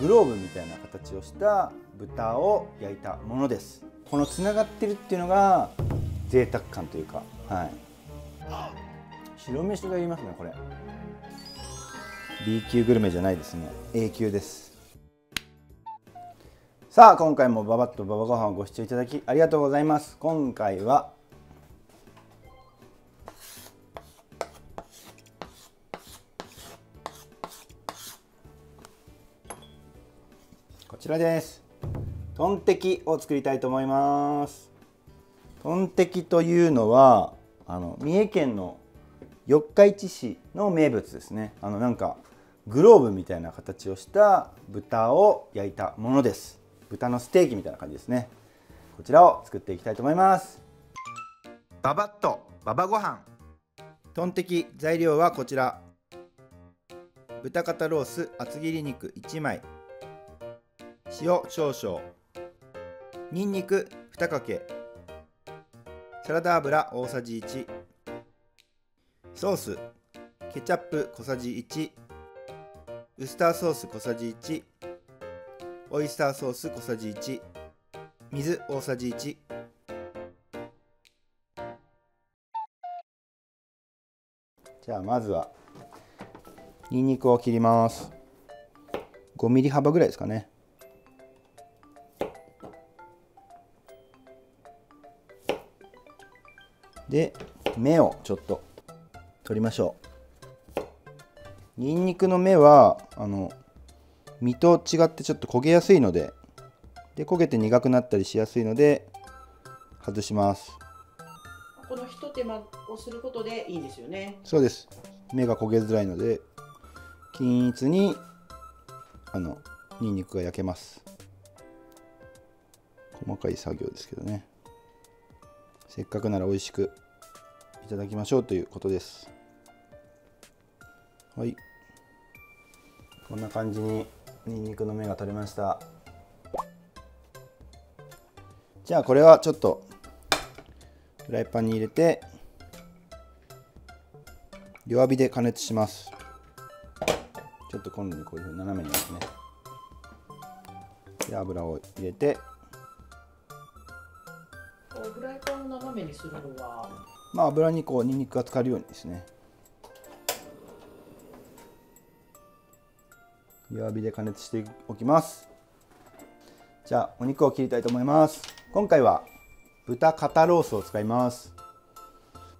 グローブみたいな形をした豚を焼いたものです。このつながってるっていうのが贅沢感というか、はい、白飯がいりますね。これ B 級グルメじゃないですね、 A 級です。さあ、今回もババッとババご飯をご視聴いただきありがとうございます。今回はこちらです。トンテキを作りたいと思います。トンテキというのは三重県の四日市市の名物ですね。なんかグローブみたいな形をした豚を焼いたものです。豚のステーキみたいな感じですね。こちらを作っていきたいと思います。ババッとババご飯。トンテキ材料はこちら。豚肩ロース厚切り肉1枚、塩少々、にんにく2かけ、サラダ油大さじ1、ソースケチャップ小さじ1、ウスターソース小さじ1、オイスターソース小さじ1、水大さじ1。じゃあまずはにんにくを切ります。5ミリ幅ぐらいですかね。で、芽をちょっと取りましょう。にんにくの芽は実と違ってちょっと焦げやすいので、焦げて苦くなったりしやすいので外します。このひと手間をすることでいいんですよね。そうです。芽が焦げづらいので均一ににんにくが焼けます。細かい作業ですけどね。せっかくなら美味しくいただきましょうということです。はい、こんな感じににんにくの芽が取れました。じゃあこれはちょっとフライパンに入れて弱火で加熱します。ちょっと今度にこういうふうに斜めにですね。で、油を入れて、フライパンを斜めにするのは、油にこうにんにくが浸かるようにですね。弱火で加熱しておきます。じゃあお肉を切りたいと思います。今回は豚肩ロースを使います。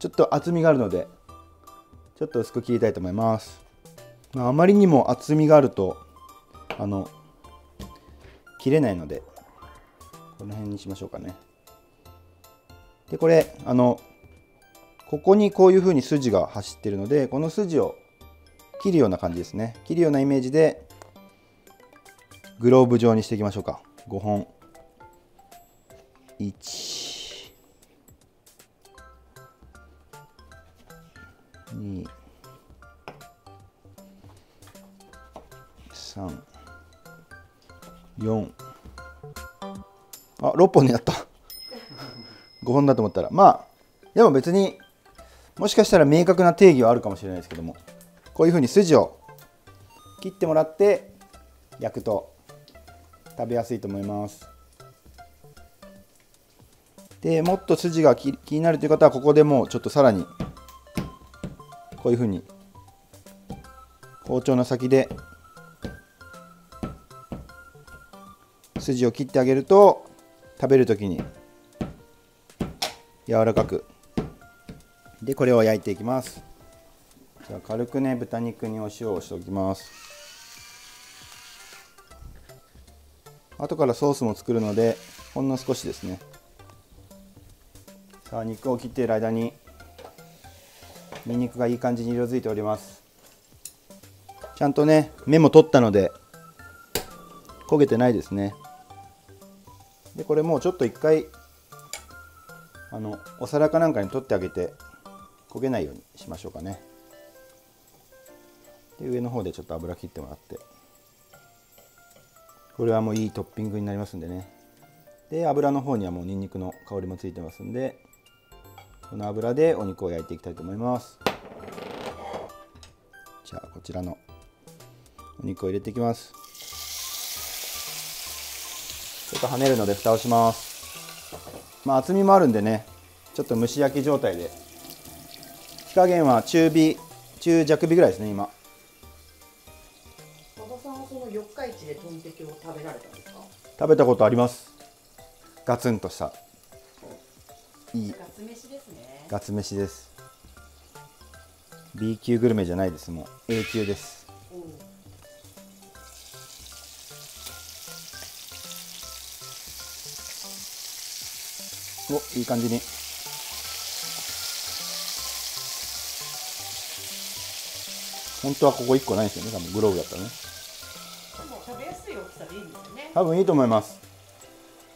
ちょっと厚みがあるのでちょっと薄く切りたいと思います。あまりにも厚みがあると切れないのでこの辺にしましょうかね。でこれここにこういう風に筋が走ってるので、この筋を切るような感じですね。切るようなイメージでグローブ状にしていきましょうか。5本1、2、3、4、6本になった5本だと思ったら、でも別にもしかしたら明確な定義はあるかもしれないですけども、こういうふうに筋を切ってもらって焼くと食べやすいと思います。でもっと筋が気になるという方はここでもうちょっとさらにこういうふうに包丁の先で筋を切ってあげると食べるときに柔らかく。でこれを焼いていきます。じゃあ軽くね、豚肉にお塩をしておきます。後からソースも作るのでほんの少しですね。さあ肉を切っている間ににんにくがいい感じに色づいております。ちゃんとね芽も取ったので焦げてないですね。でこれもうちょっと一回お皿かなんかに取ってあげて焦げないようにしましょうかね。で上の方でちょっと油切ってもらって、これはもういいトッピングになりますんでね。で油の方にはもうにんにくの香りもついてますんで、この油でお肉を焼いていきたいと思います。じゃあこちらのお肉を入れていきます。ちょっと跳ねるので蓋をします。まあ厚みもあるんでね、ちょっと蒸し焼き状態で、火加減は中火、中弱火ぐらいですね今。馬場さんはその四日市でトンテキを食べられたんですか？食べたことあります。ガツンとしたいいガツ飯ですね。ガツ飯です。 B 級グルメじゃないです。もう A 級です。お、いい感じに。本当はここ1個ないんですよね、多分グローブだったらね。でも食べやすい大きさでいいんですよね。多分いいと思います。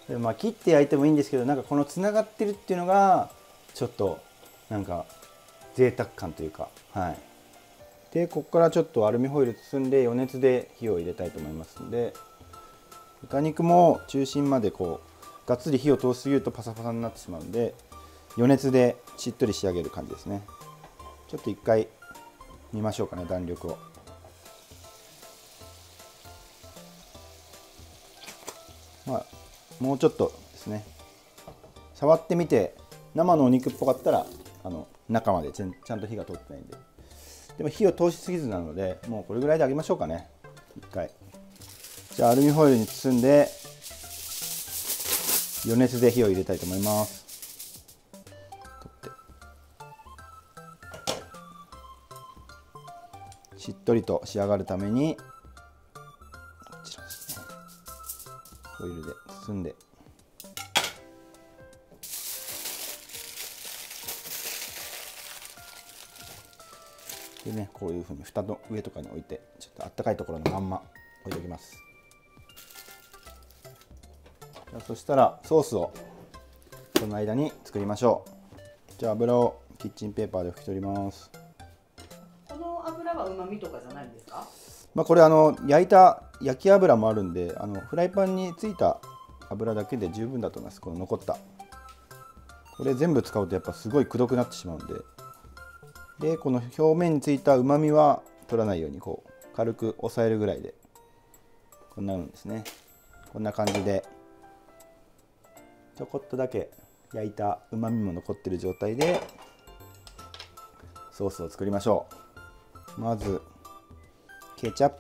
でまあ切って焼いてもいいんですけど、なんかこのつながってるっていうのがちょっとなんか贅沢感というか、はい。でここからちょっとアルミホイル包んで余熱で火を入れたいと思いますので、豚肉も中心までこうがっつり火を通しすぎるとパサパサになってしまうんで、余熱でしっとり仕上げる感じですね。ちょっと一回見ましょうかね、弾力を。まあもうちょっとですね。触ってみて生のお肉っぽかったら中までちゃんと火が通ってないんで、でも火を通しすぎずなのでもうこれぐらいであげましょうかね。一回じゃあアルミホイルに包んで余熱で火を入れたいと思います。取ってしっとりと仕上がるためにこちらですね、ホイルで包んで、でね、こういうふうに蓋の上とかに置いてちょっとあったかいところのまんま置いておきます。そしたらソースをその間に作りましょう。じゃあ油をキッチンペーパーで拭き取ります。この油は旨味とかじゃないんですか？まあこれ焼いた焼き油もあるんで、フライパンについた油だけで十分だと思います。この残ったこれ全部使うとやっぱすごいくどくなってしまうんで、この表面についたうまみは取らないようにこう軽く押さえるぐらいで、こんなのですね。こんな感じでちょこっとだけ焼いたうまみも残っている状態でソースを作りましょう。まずケチャッ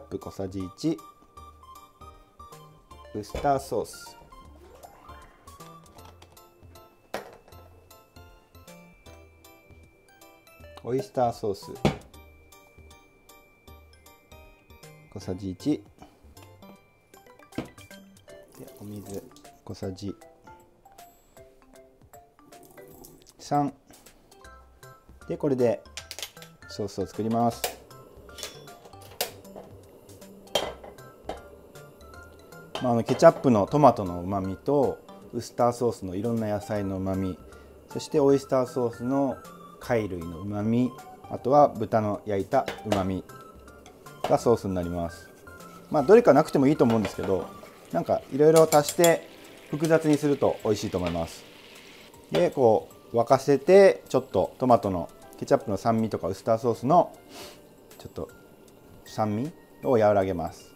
プ小さじ1、ウスターソース、オイスターソース小さじ1で、お水小さじ3で、これでソースを作ります。ケチャップのトマトのうまみとウスターソースのいろんな野菜のうまみ、そしてオイスターソースの貝類のうまみ、あとは豚の焼いたうまみがソースになります。どれかなくてもいいと思うんですけど、なんかいろいろ足して複雑にすると美味しいと思います。でこう沸かせて、ちょっとトマトのケチャップの酸味とかウスターソースのちょっと酸味を和らげます。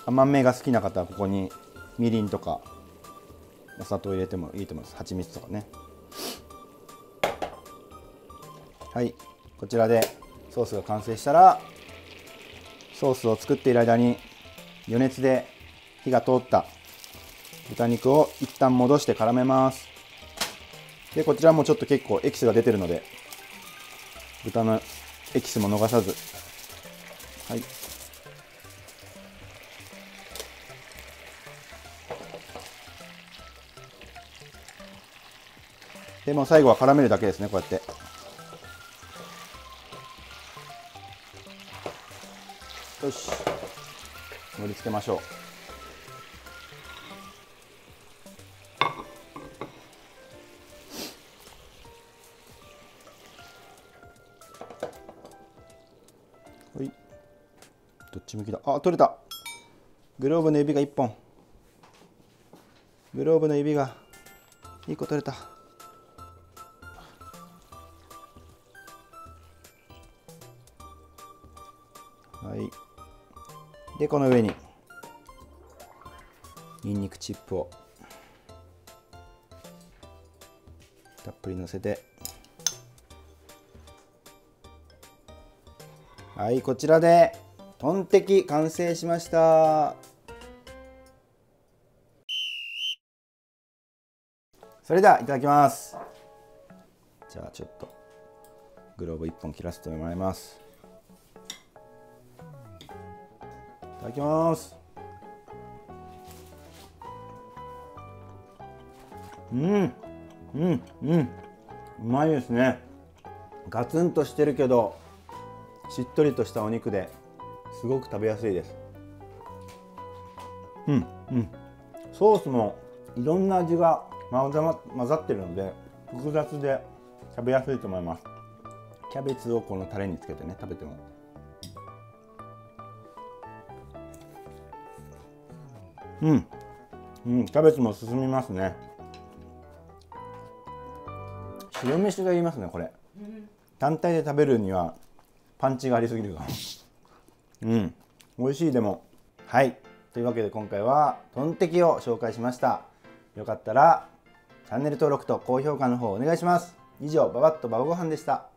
甘めが好きな方はここにみりんとかお砂糖入れてもいいと思います。蜂蜜とかね。はい、こちらでソースが完成したら、ソースを作っている間に余熱で火が通った豚肉を一旦戻して絡めます。でこちらもちょっと結構エキスが出てるので、豚のエキスも逃さず、はい、でもう最後は絡めるだけですね。こうやってよし、盛り付けましょう。はい、どっち向きだ。あ、取れた。グローブの指が1本、グローブの指が1個取れた。はい、でこの上にニンニクチップをたっぷりのせて、はい、こちらでトンテキ完成しました。それではいただきます。じゃあちょっとグローブ1本切らせてもらいます。いただきます。うまいですね。ガツンとしてるけどしっとりとしたお肉ですごく食べやすいです。ソースもいろんな味が混ざってるので複雑で食べやすいと思います。キャベツをこのタレにつけてね、食べてもキャベツも進みますね。白飯がいりますね、これ。単体で食べるにはパンチがありすぎるかも。美味しい。でもはい、というわけで今回はトンテキを紹介しました。よかったらチャンネル登録と高評価の方お願いします。以上、ババッとババご飯でした。